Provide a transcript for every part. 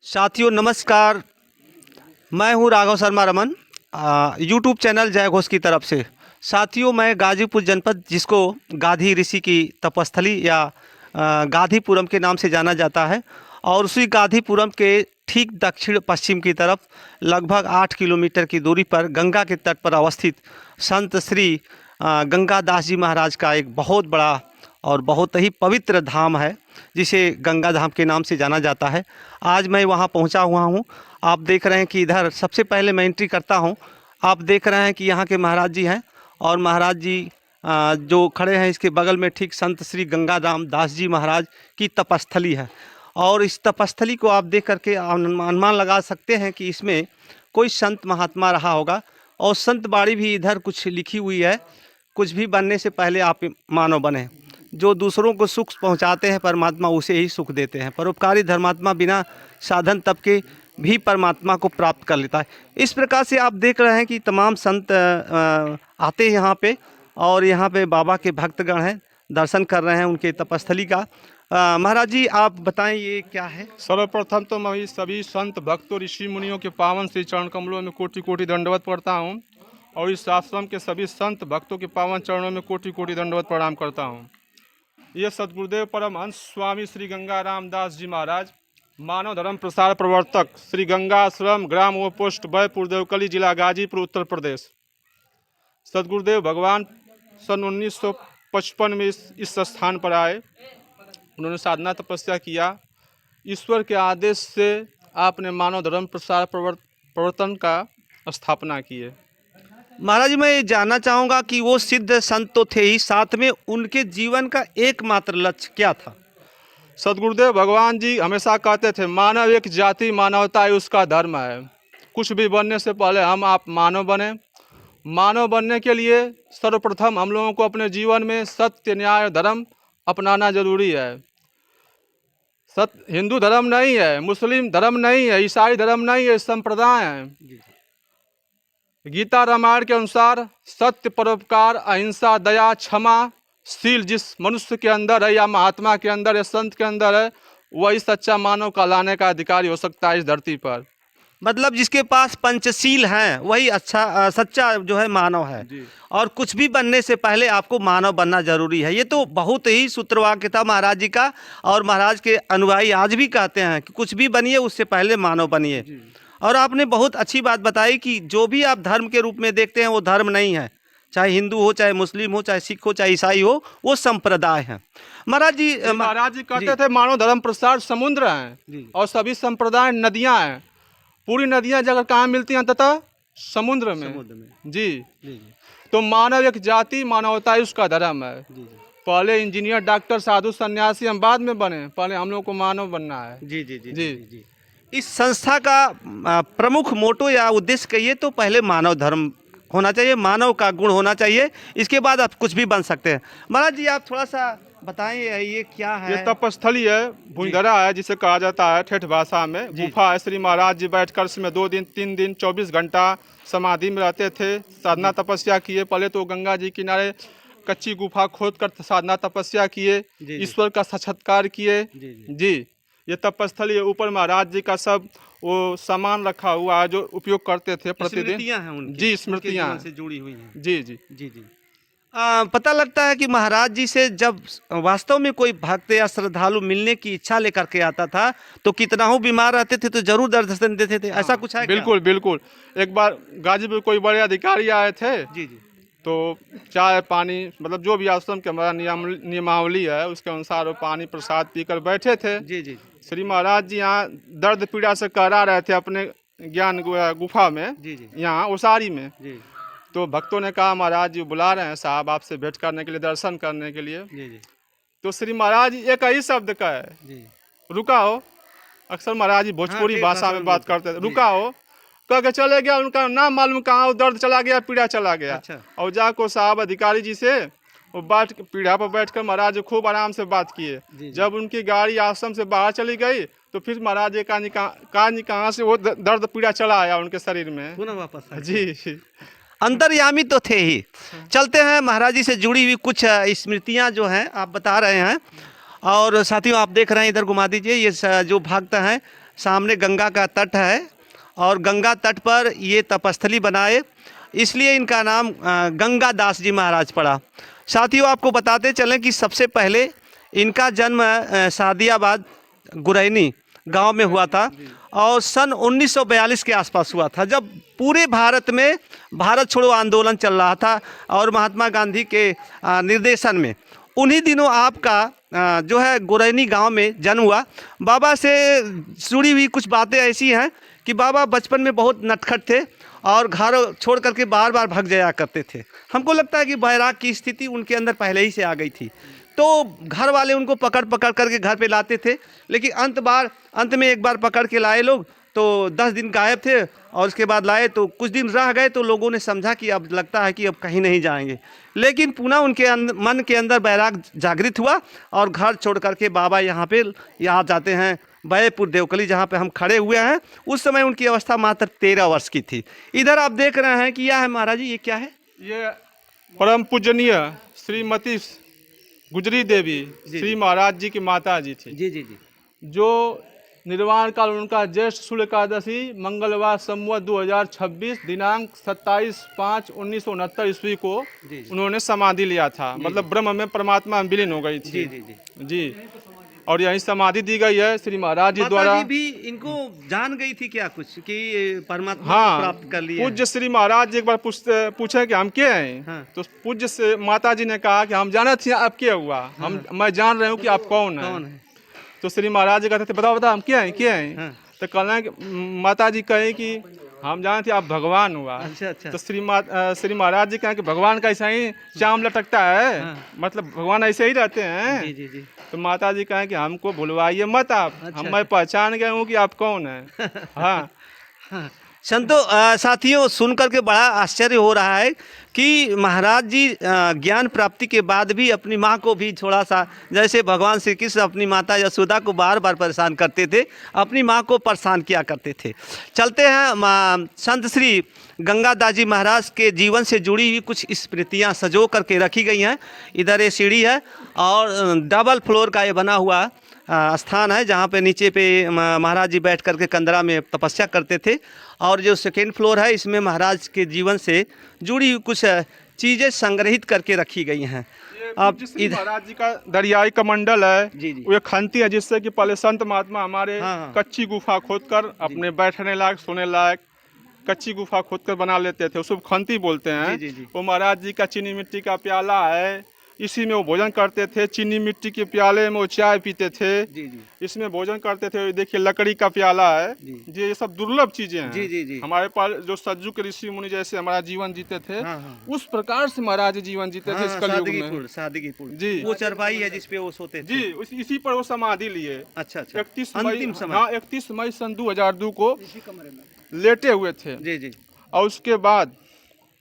साथियों नमस्कार। मैं हूं राघव शर्मा रमन, यूट्यूब चैनल जय घोष की तरफ से। साथियों मैं गाजीपुर जनपद, जिसको गाधी ऋषि की तपस्थली या गाधीपुरम के नाम से जाना जाता है, और उसी गाधीपुरम के ठीक दक्षिण पश्चिम की तरफ लगभग 8 किलोमीटर की दूरी पर गंगा के तट पर अवस्थित संत श्री गंगा दास जी महाराज का एक बहुत बड़ा और बहुत ही पवित्र धाम है, जिसे गंगा धाम के नाम से जाना जाता है। आज मैं वहां पहुंचा हुआ हूं। आप देख रहे हैं कि इधर सबसे पहले मैं एंट्री करता हूं। आप देख रहे हैं कि यहाँ के महाराज जी हैं, और महाराज जी जो खड़े हैं, इसके बगल में ठीक संत श्री गंगा दास जी महाराज की तपस्थली है। और इस तपस्थली को आप देख करके अनुमान लगा सकते हैं कि इसमें कोई संत महात्मा रहा होगा। और संत बाड़ी भी इधर कुछ लिखी हुई है, कुछ भी बनने से पहले आप मानव बने। जो दूसरों को सुख पहुंचाते हैं परमात्मा उसे ही सुख देते हैं। परोपकारी धर्मात्मा बिना साधन तप के भी परमात्मा को प्राप्त कर लेता है। इस प्रकार से आप देख रहे हैं कि तमाम संत आते हैं यहाँ पे, और यहाँ पे बाबा के भक्तगण हैं, दर्शन कर रहे हैं उनके तपस्थली का। महाराज जी आप बताएं ये क्या है? सर्वप्रथम तो मैं सभी संत भक्तों ऋषि मुनियों के पावन श्री चरण कमलों में कोटि कोटि दंडवत पढ़ता हूँ, और इस आश्रम के सभी संत भक्तों के पावन चरणों में कोटि कोटि दंडवत प्रणाम करता हूँ। ये सदगुरुदेव परमहंस स्वामी श्री गंगा रामदास जी महाराज, मानव धर्म प्रसार प्रवर्तक, श्री गंगा आश्रम, ग्राम व पोस्ट बैपुर देवकली, जिला गाजीपुर, उत्तर प्रदेश। सदगुरुदेव भगवान सन 1955 में इस स्थान पर आए। उन्होंने साधना तपस्या किया। ईश्वर के आदेश से आपने मानव धर्म प्रसार प्रवर्तन का स्थापना की है। महाराज जी मैं ये जानना चाहूँगा कि वो सिद्ध संत तो थे ही, साथ में उनके जीवन का एकमात्र लक्ष्य क्या था? सदगुरुदेव भगवान जी हमेशा कहते थे, मानव एक जाति, मानवता ही उसका धर्म है। कुछ भी बनने से पहले आप मानव बने। मानव बनने के लिए सर्वप्रथम हम लोगों को अपने जीवन में सत्य, न्याय, धर्म अपनाना जरूरी है। हिंदू धर्म नहीं है, मुस्लिम धर्म नहीं है, ईसाई धर्म नहीं है, संप्रदाय है। गीता रामायण के अनुसार सत्य, परोपकार, अहिंसा, दया, क्षमा शील जिस मनुष्य के अंदर है, या महात्मा के अंदर, या संत के अंदर है, वही सच्चा मानव कहलाने का अधिकारी हो सकता है इस धरती पर। मतलब जिसके पास पंचशील हैं वही अच्छा सच्चा जो है मानव है। और कुछ भी बनने से पहले आपको मानव बनना जरूरी है। ये तो बहुत ही सूत्रवाक्य था महाराज जी का, और महाराज के अनुयायी आज भी कहते हैं कि कुछ भी बनिए उससे पहले मानव बनिए। और आपने बहुत अच्छी बात बताई कि जो भी आप धर्म के रूप में देखते हैं वो धर्म नहीं है, चाहे हिंदू हो, चाहे मुस्लिम हो, चाहे सिख हो, चाहे ईसाई हो, वो संप्रदाय है। महाराज जी कहते थे मानव धर्म प्रसार समुद्र है, और सभी संप्रदाय नदियां हैं। पूरी नदियां जगह कहाँ मिलती हैं? तथा समुद्र में। जी। तो मानव एक जाति, मानवता ही उसका धर्म है। पहले इंजीनियर, डॉक्टर, साधु, सन्यासी हम बाद में बने, पहले हम लोग को मानव बनना है। जी जी जी जी जी। इस संस्था का प्रमुख मोटो या उद्देश्य कहिए तो पहले मानव धर्म होना चाहिए, मानव का गुण होना चाहिए, इसके बाद आप कुछ भी बन सकते हैं। महाराज जी आप थोड़ा सा बताएं ये क्या है? ये तपस्थली है, भुंजरा है जिसे कहा जाता है ठेठ भाषा में। गुफा है। श्री महाराज जी बैठकर इसमें 2 दिन 3 दिन 24 घंटा समाधि में रहते थे, साधना तपस्या किए। पहले तो गंगा जी किनारे कच्ची गुफा खोद कर साधना तपस्या किए, ईश्वर का साक्षात्कार किए। जी ये तपस्थली है। ऊपर महाराज जी का सब वो सामान रखा हुआ है जो उपयोग करते थे प्रतिदिन। जी स्मृतियाँ से जुड़ी हुई हैं। जी जी जी जी। पता लगता है कि महाराज जी से जब वास्तव में कोई भक्त या श्रद्धालु मिलने की इच्छा लेकर के आता था तो कितना हो बीमार रहते थे तो जरूर दर्शन देते थे, ऐसा कुछ है? बिल्कुल बिल्कुल। एक बार गाजीपुर कोई बड़े अधिकारी आए थे। जी जी। तो चाय पानी, मतलब जो भी आश्रम के हमारा नियमावली है उसके अनुसार वो पानी प्रसाद पीकर बैठे थे। जी जी। श्री महाराज जी यहाँ दर्द पीड़ा से करा रहे थे अपने ज्ञान गुफा में, यहाँ उसारी में। जी। तो भक्तों ने कहा महाराज जी बुला रहे हैं साहब आपसे भेंट करने के लिए, दर्शन करने के लिए। जी जी। तो श्री महाराज जी एक ही शब्द का है, जी रुका हो। अक्सर महाराज जी भोजपुरी भाषा में बात करते थे, रुका हो कह के चले गया। उनका नाम मालूम कहाँ, दर्द चला गया, पीड़ा चला गया। अच्छा। और जाको साहब अधिकारी जी से वो पीढ़ा पर बैठकर महाराज खूब आराम से बात किए। जब उनकी गाड़ी आश्रम से बाहर चली गई तो फिर महाराज कहाँ से वो दर्द पीड़ा चला आया उनके शरीर में, पुनः वापस। जी अंतर्यामी तो थे ही। चलते हैं महाराज जी से जुड़ी हुई कुछ स्मृतियां जो हैं आप बता रहे हैं। और साथियों आप देख रहे हैं, इधर घुमा दीजिए, ये जो भक्त हैं सामने गंगा का तट है और गंगा तट पर ये तपस्थली बनाए, इसलिए इनका नाम गंगा दास जी महाराज पड़ा। साथियों, आपको बताते चलें कि सबसे पहले इनका जन्म सादियाबाद गुरैनी गांव में हुआ था और सन 1942 के आसपास हुआ था, जब पूरे भारत में भारत छोड़ो आंदोलन चल रहा था और महात्मा गांधी के निर्देशन में उन्हीं दिनों आपका जो है गुरैनी गांव में जन्म हुआ। बाबा से जुड़ी हुई कुछ बातें ऐसी हैं कि बाबा बचपन में बहुत नटखट थे और घर छोड़ करके बार बार भाग जाया करते थे। हमको लगता है कि बैराग की स्थिति उनके अंदर पहले ही से आ गई थी, तो घर वाले उनको पकड़ पकड़ करके घर पे लाते थे, लेकिन अंत में एक बार पकड़ के लाए लोग तो 10 दिन गायब थे और उसके बाद लाए तो कुछ दिन रह गए, तो लोगों ने समझा कि अब लगता है कि अब कहीं नहीं जाएंगे, लेकिन पुनः उनके मन के अंदर बैराग जागृत हुआ और घर छोड़ करके बाबा यहाँ जाते हैं बैपुर देवकली, जहाँ पे हम खड़े हुए हैं। उस समय उनकी अवस्था मात्र 13 वर्ष की थी। इधर आप देख रहे हैं कि यह है महाराज जी, ये क्या है? ये परम पूजनीय श्रीमती गुजरी देवी श्री महाराज जी की माता जी थी। जी जी जी। जो निर्वाण काल उनका ज्येष्ठ शुक्ल एकादशी मंगलवार संवत 2026 दिनांक 27/5/1969 ईस्वी को उन्होंने समाधि लिया था। मतलब ब्रह्म में परमात्मा में विलीन हो गई थी। जी जी जी जी, और यही समाधि दी गई है श्री महाराज जी द्वारा। भी इनको जान गई थी क्या कुछ कि परमात्मा हाँ, प्राप्त कर लिया? पूज्य श्री महाराज जी एक बार पूछे कि हम क्या हैं। हाँ। तो पूज्य से माता जी ने कहा कि हम जाना थे आप क्या हुआ। मैं जान रहे हूँ कि आप कौन है। तो श्री महाराज जी कहते थे बताओ हम क्या हैं। हाँ। तो कहना कि माता जी कहे कि हम जाने थे आप भगवान हुआ। अच्छा अच्छा। तो श्री महाराज जी कहें कि भगवान का ऐसा ही चाम लटकता है। हाँ। मतलब भगवान ऐसे ही रहते हैं। जी जी जी। तो माता जी कहें कि हमको भुलवाइए मत आप। अच्छा। मैं पहचान गए हूँ कि आप कौन है। हाँ। हाँ। संतो साथियों, सुन करके बड़ा आश्चर्य हो रहा है कि महाराज जी ज्ञान प्राप्ति के बाद भी अपनी माँ को भी थोड़ा सा, जैसे भगवान श्री कृष्ण अपनी माता यशोदा को बार बार परेशान करते थे, अपनी माँ को परेशान किया करते थे। चलते हैं, संत श्री गंगादास जी महाराज के जीवन से जुड़ी हुई कुछ स्मृतियाँ सजो करके रखी गई हैं। इधर ये सीढ़ी है और डबल फ्लोर का ये बना हुआ स्थान है, जहाँ पे नीचे पे महाराज जी बैठ करके कंदरा में तपस्या करते थे, और जो सेकेंड फ्लोर है इसमें महाराज के जीवन से जुड़ी हुई कुछ चीज़ें संग्रहित करके रखी गई हैं। अब महाराज जी का दरियाई कमंडल है। जी जी। वो खंती है जिससे कि पहले संत महात्मा हमारे हाँ। कच्ची गुफा खोदकर अपने बैठने लायक सोने लायक कच्ची गुफा खोदकर बना लेते थे, उसको खंती बोलते हैं। जी जी जी। वो महाराज जी का चीनी मिट्टी का प्याला है, इसी में वो भोजन करते थे। चीनी मिट्टी के प्याले में वो चाय पीते थे। जी जी। इसमें भोजन करते थे। देखिए लकड़ी का प्याला है। जी। ये सब दुर्लभ चीजें हैं। जी जी जी। हमारे पास जो सज्जू के ऋषि मुनि जैसे हमारा जीवन जीते थे, हाँ हाँ। उस प्रकार से महाराज जी जीवन जीते थे इस कलयुग में। सादगीपुर जी। वो चरपाई है जिसपे वो सोते थे। जी, इसी पर वो समाधि लिए। अच्छा अच्छा। 31 अंतिम मई, समय। हाँ 31 मई सन 2002 को लेटे हुए थे। जी जी। और उसके बाद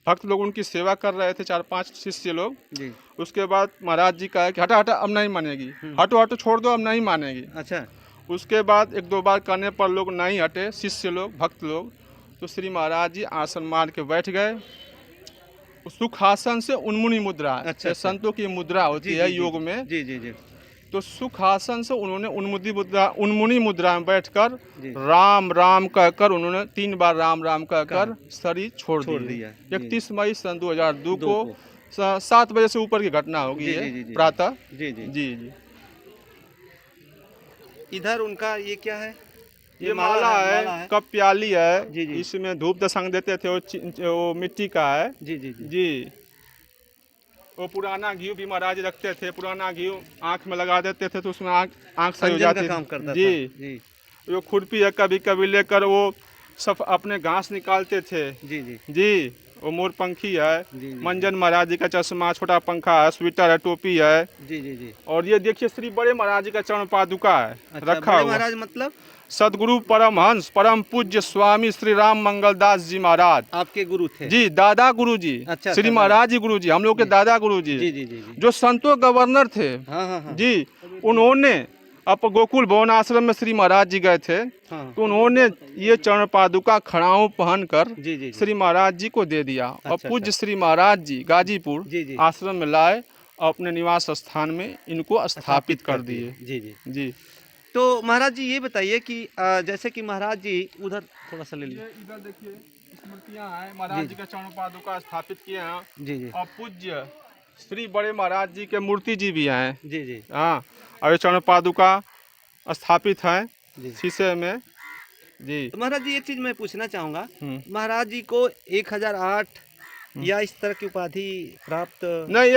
भक्त लोग उनकी सेवा कर रहे थे, 4-5 शिष्य लोग। जी। उसके बाद महाराज जी कहा कि हटा हटा अब नहीं मानेगी, हटो छोड़ दो अब नहीं मानेगी। अच्छा। उसके बाद 1-2 बार करने पर लोग नहीं हटे, शिष्य लोग भक्त लोग। तो श्री महाराज जी आसन मार के बैठ गए। सुखासन से उन्मुनी मुद्रा, अच्छा। संतों की मुद्रा होती है योग में। जी जी जी। तो सुखासन से उन्होंने उन्मुनी मुद्रा में बैठकर राम राम कहकर उन्होंने 3 बार राम राम कहकर शरीर छोड़ दिया। 31 मई सन 2002 को 7 बजे से ऊपर की घटना होगी ये प्रातः। जी जी जी जी। इधर उनका ये क्या है? ये माला है, कप प्याली है। जी जी। इसमें धूप दशंग देते थे, वो मिट्टी का है। जी जी जी। जी। वो पुराना घी भी महाराज रखते थे। पुराना घी आँख में लगा देते थे तो उसमें आँख सही हो जाती थी। जी। वो खुरपी है, कभी कभी लेकर वो सब अपने घास निकालते थे। जी जी जी। वो मोरपंखी है। मंजन महाराज जी का चश्मा, छोटा पंखा है, स्वेटर है, टोपी है। जी जी जी। और ये देखिए श्री बड़े महाराज जी का चरण पादुका है। अच्छा, रखा बड़े हुआ महाराज मतलब सदगुरु परमहंस परम पूज्य स्वामी श्री राम मंगलदास जी महाराज आपके गुरु थे? जी, दादा गुरु जी। अच्छा, श्री महाराज जी गुरु जी, हम लोग के दादा गुरु जी। जी जी जी। जो संतों गवर्नर थे। हाँ हाँ हाँ। जी। उन्होंने अब गोकुल भवन आश्रम में श्री महाराज जी गए थे। हाँ। तो उन्होंने ये चरण पादुका खड़ाऊ पहनकर जी जी। श्री महाराज जी को दे दिया। और अच्छा, पूज्य श्री महाराज जी गाजीपुर जी जी। आश्रम में लाए, अपने निवास स्थान में इनको स्थापित कर दिए। जी जी जी। तो महाराज जी ये बताइए कि जैसे कि महाराज जी उधर थोड़ा सा ले लीजिए। इधर देखिए स्मृतियाँ हैं, महाराज जी का चरण पादुका स्थापित किए हैं। जी जी और पूज्य श्री बड़े महाराज जी के मूर्ति जी भी हैं। जी जी हाँ, और ये चरण पादुका स्थापित है जी। शीशे में जी। तो महाराज जी एक चीज मैं पूछना चाहूंगा, हम्म। महाराज जी को 1008 या इस तरह की उपाधि प्राप्त? नहीं,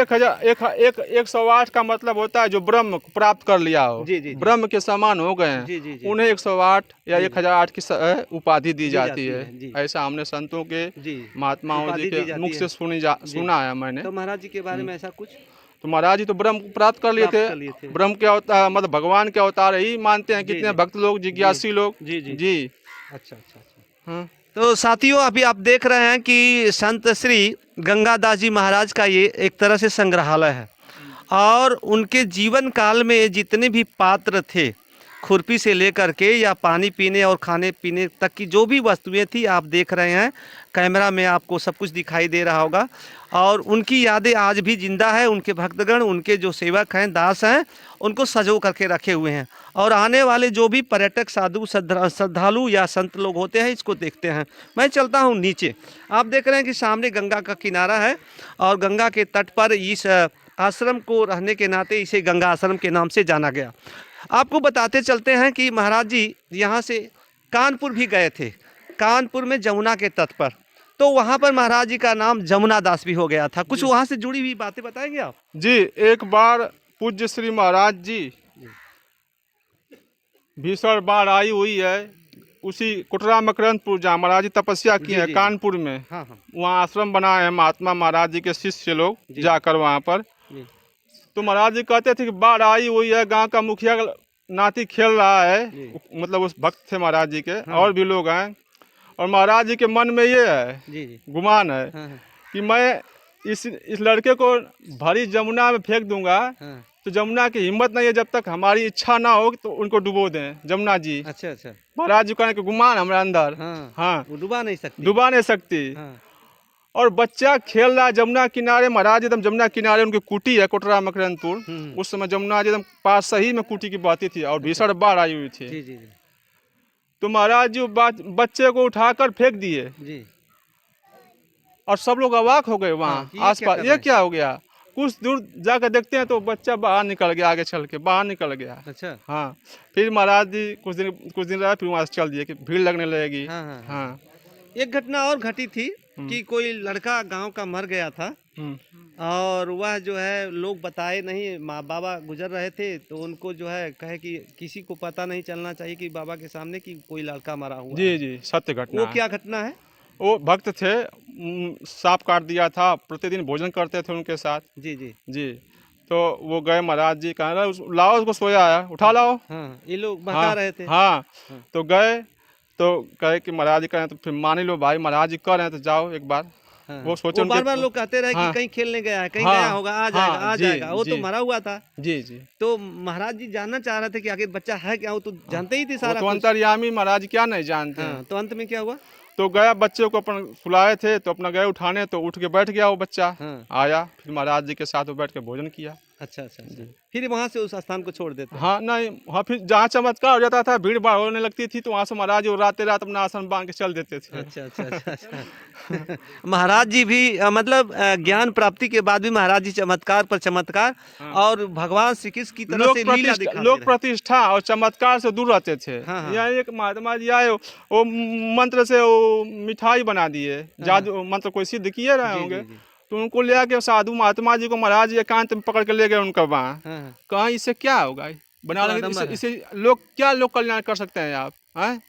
108 का मतलब होता है जो ब्रह्म को प्राप्त कर लिया हो, जी जी जी ब्रह्म के समान हो गए हैं, जी जी जी उन्हें 108 या जी। 1008 की उपाधि दी दी जाती है। जी ऐसा हमने संतों के जी महात्माओं उपाधि जी दी के जाती मुख है। से जी। सुना है मैंने। तो महाराज जी के बारे में ऐसा कुछ तो महाराज जी तो ब्रह्म को प्राप्त कर लिए प्राप्त कर लिए थे। थे। ब्रह्म के अवतार मतलब भगवान के अवतार ही मानते हैं जी, कितने जी। भक्त लोग, जिज्ञासी लोग। जी जी जी। अच्छा अच्छा अच्छा। हाँ। तो साथियों अभी आप देख रहे हैं कि संत श्री गंगादास जी महाराज का ये एक तरह से संग्रहालय है, और उनके जीवन काल में जितने भी पात्र थे, खुरपी से लेकर के या पानी पीने और खाने पीने तक की जो भी वस्तुएं थी, आप देख रहे हैं कैमरा में आपको सब कुछ दिखाई दे रहा होगा। और उनकी यादें आज भी जिंदा है। उनके भक्तगण, उनके जो सेवक हैं, दास हैं, उनको सजो करके रखे हुए हैं। और आने वाले जो भी पर्यटक, साधु, श्रद्धालु या संत लोग होते हैं, इसको देखते हैं। मैं चलता हूँ नीचे। आप देख रहे हैं कि सामने गंगा का किनारा है, और गंगा के तट पर इस आश्रम को रहने के नाते इसे गंगा आश्रम के नाम से जाना गया। आपको बताते चलते हैं कि महाराज जी यहाँ से कानपुर भी गए थे। कानपुर में जमुना के तट पर, तो वहाँ पर महाराज जी का नाम जमुना दास भी हो गया था। कुछ वहाँ से जुड़ी हुई बातें बताएंगे आप? जी, एक बार पूज्य श्री महाराज जी भीषण बाढ़ आई हुई है, उसी कुटरा मकरंदपुर जहाँ महाराज जी तपस्या की है, कानपुर में। हाँ हाँ वहाँ आश्रम बनाए हैं महात्मा महाराज जी के शिष्य लोग जाकर वहाँ पर। तो महाराज जी कहते थे कि बाढ़ आई हुई है, गांव का मुखिया नाती खेल रहा है, मतलब उस भक्त थे महाराज जी के। और भी लोग हैं, और महाराज जी के मन में ये है, गुमान है कि मैं इस लड़के को भरी जमुना में फेंक दूंगा, तो जमुना की हिम्मत नहीं है जब तक हमारी इच्छा ना हो तो उनको डुबो दें जमुना जी। अच्छा अच्छा। महाराज जी कहने के गुमान हमारे अंदर। हाँ, वो डुबा नहीं सकती। डुबा नहीं सकती। और बच्चा खेल रहा है जमुना किनारे, महाराज एकदम जमुना किनारे उनकी कुटी है कोटरा मकरंदपुर। उस समय जमुना जी एकदम पास सही में कुटी की बहती थी, और भीषण बाढ़ आई हुई थी। जी जी जी। तो महाराज जी बच्चे को उठाकर फेंक दिए, और सब लोग अवाक हो गए वहाँ आसपास। ये क्या हो गया? कुछ दूर जाकर देखते हैं तो बच्चा बाहर निकल गया, आगे चल के बाहर निकल गया। अच्छा। हाँ, फिर महाराज जी कुछ दिन रहा, फिर वहाँ से चल दिए कि भीड़ लगने लगेगी। हाँ। एक घटना और घटी थी कि कोई लड़का गांव का मर गया था, और वह जो है लोग बताए नहीं, माँ बाबा गुजर रहे थे, तो उनको जो है कहे कि किसी को पता नहीं चलना चाहिए कि बाबा के सामने कि कोई लड़का मरा हुआ। जी जी, सत्य घटना। वो क्या घटना है? वो भक्त थे, सांप काट दिया था, प्रतिदिन भोजन करते थे उनके साथ। जी जी जी। तो वो गए महाराज जी, कह रहे लाओ उसको, सोया है, उठा लाओ। ये लोग बता रहे थे। हाँ, तो गए तो कहे कि महाराज जी करें, तो फिर मान लो भाई महाराज जी कर रहे हैं तो जाओ एक बार। वो सोचे, बार बार लोग कहते रहे कि कहीं खेलने गया है, कहीं गया होगा, आ जाएगा आ जाएगा। वो तो मरा हुआ था। जी जी। तो महाराज जी जानना चाह रहे थे कि आखिर बच्चा है क्या, वो तो जानते ही थे सारा। तो अंतर्यामी महाराज क्या नहीं जानते। तो अंत में क्या हुआ? तो गया, बच्चे को अपन सुलाए थे, तो अपना गए उठाने, तो उठ के बैठ गया वो बच्चा। आया, फिर महाराज जी के साथ वो बैठ के भोजन किया। अच्छा अच्छा। फिर वहाँ से उस स्थान को छोड़ देते? हाँ, नहीं, हाँ, फिर जहाँ चमत्कार हो जाता था, भीड़ भाड़ होने लगती थी, तो वहाँ से महाराज जी रात अपना आसन बांध के चल देते थे। अच्छा अच्छा अच्छा अच्छा। महाराज जी भी मतलब ज्ञान प्राप्ति के बाद भी महाराज जी चमत्कार पर चमत्कार और भगवान श्री कृष्ण की तरफ से लीला दिखाते, लोक प्रतिष्ठा और चमत्कार से दूर रहते थे। यहाँ एक महात्मा जी आए, वो मंत्र से वो मिठाई बना दिए, जादू मंत्र कोई सिद्ध किए रहे होंगे, तो उनको ले आके साधु महात्मा जी को महाराज जी एकांत में पकड़ के ले गए उनका वहाँ। कहा इससे क्या होगा, बना लगे इसे लोग क्या लोग कल्याण कर सकते हैं आप?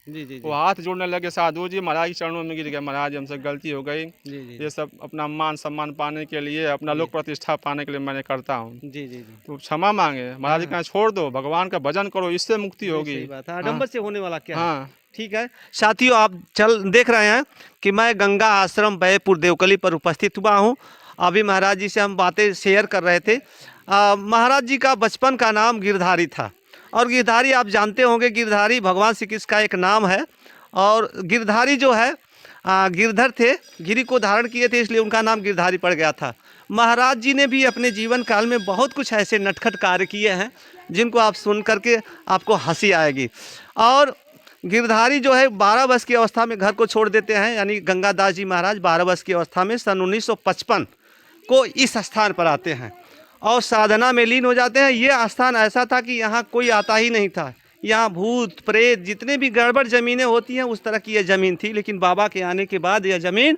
जी जी। वो हाथ जोड़ने लगे साधु जी, महाराज के चरणों में गिर गए, महाराज हमसे गलती हो गई। ये सब अपना मान सम्मान पाने के लिए, अपना लोक प्रतिष्ठा पाने के लिए मैंने करता हूँ। जी जी। तो क्षमा मांगे, महाराज जी कहा छोड़ दो, भगवान का भजन करो, इससे मुक्ति होगी। आडंबर से होने वाला क्या? हाँ ठीक है साथियों, आप देख रहे हैं कि मैं गंगा आश्रम बैपुर देवकली पर उपस्थित हुआ हूँ। अभी महाराज जी से हम बातें शेयर कर रहे थे। महाराज जी का बचपन का नाम गिरधारी था, और गिरधारी आप जानते होंगे, गिरधारी भगवान श्री कृष्ण का एक नाम है। और गिरधारी जो है गिरधर थे, गिरी को धारण किए थे, इसलिए उनका नाम गिरधारी पड़ गया था। महाराज जी ने भी अपने जीवन काल में बहुत कुछ ऐसे नटखट कार्य किए हैं जिनको आप सुन करके आपको हंसी आएगी। और गिरधारी जो है 12 वर्ष की अवस्था में घर को छोड़ देते हैं, यानी गंगादास जी महाराज 12 वर्ष की अवस्था में सन 1955 को इस स्थान पर आते हैं और साधना में लीन हो जाते हैं। ये स्थान ऐसा था कि यहाँ कोई आता ही नहीं था, यहाँ भूत प्रेत जितने भी गड़बड़ ज़मीनें होती हैं उस तरह की यह ज़मीन थी। लेकिन बाबा के आने के बाद यह ज़मीन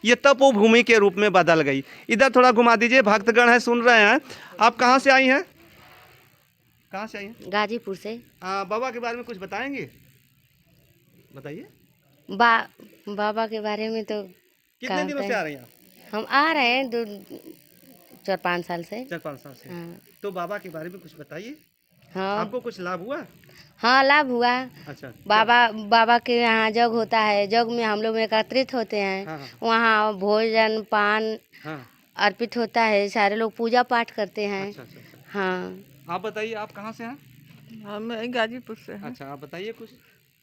ये तपोभूमि के रूप में बदल गई। इधर थोड़ा घुमा दीजिए, भक्तगण हैं सुन रहे हैं। आप कहाँ से आई हैं? कहाँ से आई हैं? गाजीपुर से। बाबा के बारे में कुछ बताएंगे? बताइए। बाबा के बारे में तो कितने दिनों से आ रही हैं आप? हम आ रहे हैं 4-5 साल से। 4-5 साल से। हाँ। तो बाबा के बारे में कुछ बताइए। हाँ, आपको कुछ लाभ हुआ? हाँ लाभ हुआ। अच्छा। बाबा के यहाँ जग होता है, जग में हम लोग एकत्रित होते हैं। हाँ। वहाँ भोजन पान हाँ। अर्पित होता है, सारे लोग पूजा पाठ करते हैं। अच्छा। हाँ। आप बताइए, आप कहाँ से हैं? हम गाजीपुर से हैं। अच्छा, आप बताइए कुछ,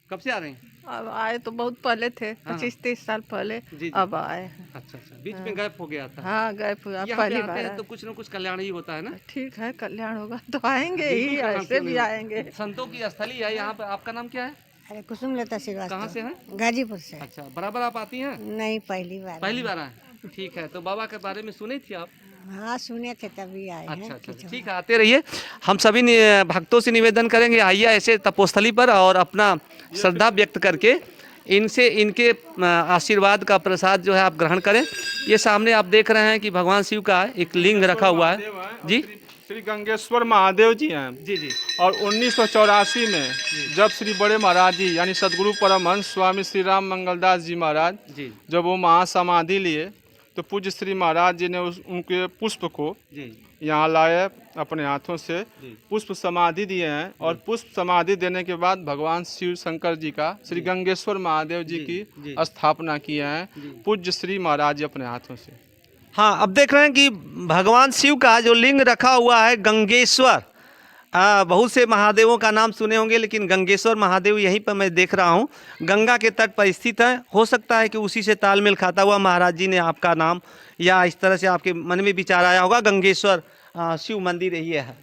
कब से आ रहे हैं? अब आए तो बहुत पहले थे, हाँ। 25-30 साल पहले। जी। अब आए हैं। अच्छा, बीच में गैप हो गया था। हाँ गए पूरा यहाँ पे पहली आते बार हैं आए। तो कुछ न कुछ कल्याण ही होता है ना। ठीक है, कल्याण होगा तो आएंगे ही, बिल्कुल कल्याण ऐसे क्यों भी नहीं? आएंगे। संतों की स्थली है यहाँ पे। आपका नाम क्या है? अरे कुसुमलता श्रीवास्तव। कहाँ से हैं? गाजीपुर से। अच्छा, बराबर आप आती हैं? नहीं, पहली बार। पहली बार आए? ठीक है। तो बाबा के बारे में सुनी थी आप? हाँ सुने थे तभी आए हैं। अच्छा, ठीक है, आते रहिए। हम सभी भक्तों से निवेदन करेंगे, आइए ऐसे तपोस्थली पर और अपना श्रद्धा व्यक्त करके इनसे इनके आशीर्वाद का प्रसाद जो है आप ग्रहण करें। ये सामने आप देख रहे हैं कि भगवान शिव का एक लिंग रखा हुआ है। जी, श्री गंगेश्वर महादेव जी हैं। जी। और 1984 में जब श्री बड़े महाराज जी यानी सदगुरु परमहंस स्वामी श्री राम मंगलदास जी महाराज जी, जब वो महासमाधि लिए तो पूज्य श्री महाराज जी ने उनके पुष्प को जी, यहाँ लाए, अपने हाथों से पुष्प समाधि दिए हैं। और पुष्प समाधि देने के बाद भगवान शिव शंकर जी का श्री गंगेश्वर महादेव जी की स्थापना किए हैं पूज्य श्री महाराज जी अपने हाथों से। हाँ, अब देख रहे हैं कि भगवान शिव का जो लिंग रखा हुआ है गंगेश्वर। बहुत से महादेवों का नाम सुने होंगे, लेकिन गंगेश्वर महादेव यहीं पर मैं देख रहा हूँ, गंगा के तट पर स्थित है। हो सकता है कि उसी से तालमेल खाता हुआ महाराज जी ने आपका नाम या इस तरह से आपके मन में विचार आया होगा, गंगेश्वर शिव मंदिर यही है।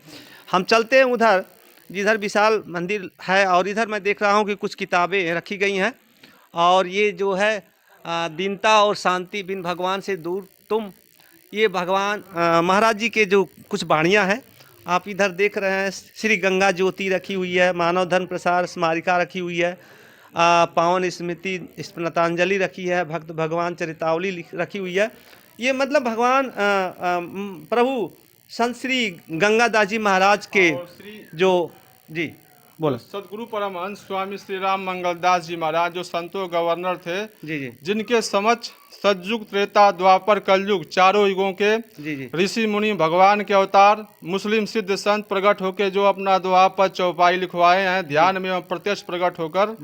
हम चलते हैं उधर जिधर विशाल मंदिर है, और इधर मैं देख रहा हूँ कि कुछ किताबें रखी गई हैं। और ये जो है दीनता और शांति बिन भगवान से दूर तुम, ये भगवान महाराज जी के जो कुछ वाणियाँ हैं आप इधर देख रहे हैं। श्री गंगा ज्योति रखी हुई है, मानव धर्म प्रसार स्मारिका रखी हुई है, पावन स्मृति स्मृतांजलि रखी है, भक्त भगवान चरितावली रखी हुई है। ये मतलब भगवान प्रभु संत श्री गंगादास जी महाराज के जो जी बोलो सदगुरु परमहंस स्वामी श्री राम मंगलदास जी महाराज जो संतों गवर्नर थे, जी, जिनके समक्ष सतयुग त्रेता द्वापर कलयुग चारों युगों के जी, ऋषि मुनि भगवान के अवतार मुस्लिम सिद्ध संत प्रकट होकर जो अपना द्वापर चौपाई लिखवाए हैं, ध्यान में प्रत्यक्ष प्रकट होकर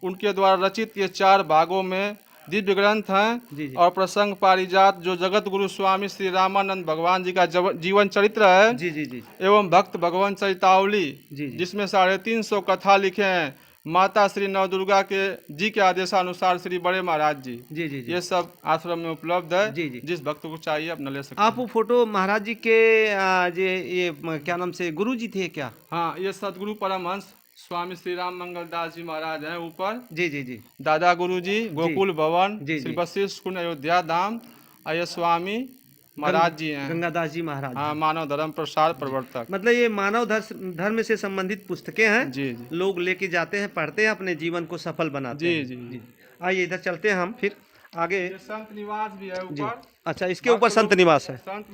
उनके द्वारा रचित ये 4 भागों में दिव्य ग्रंथ हैं। और प्रसंग पारिजात जो जगत गुरु स्वामी श्री रामानंद भगवान जी का जीवन चरित्र है, जी, एवं भक्त भगवान चरितावली, जिसमें 350 कथा लिखे हैं माता श्री नवदुर्गा के जी के आदेशानुसार श्री बड़े महाराज जी, ये सब आश्रम में उपलब्ध है। जिस भक्त को चाहिए अपना ले सकते हैं। आप वो फोटो महाराज जी के ये क्या नाम से गुरु जी थे क्या? हाँ, ये सदगुरु परमहंस स्वामी श्री राम मंगलदास जी महाराज हैं ऊपर। जी। दादा गुरु जी गोकुल भवन श्री वशिष्ठ कुंड अयोध्या धाम, ये स्वामी महाराज जी हैं गंगादास जी महाराज। हाँ, मानव धर्म प्रसार प्रवर्तक। मतलब ये मानव धर्म से संबंधित पुस्तकें हैं। जी। लोग लेके जाते हैं, पढ़ते हैं, अपने जीवन को सफल बनाते हैं। जी। आइए इधर चलते हैं हम फिर आगे। संत निवास भी है ऊपर। अच्छा, इसके ऊपर संत निवास है। संत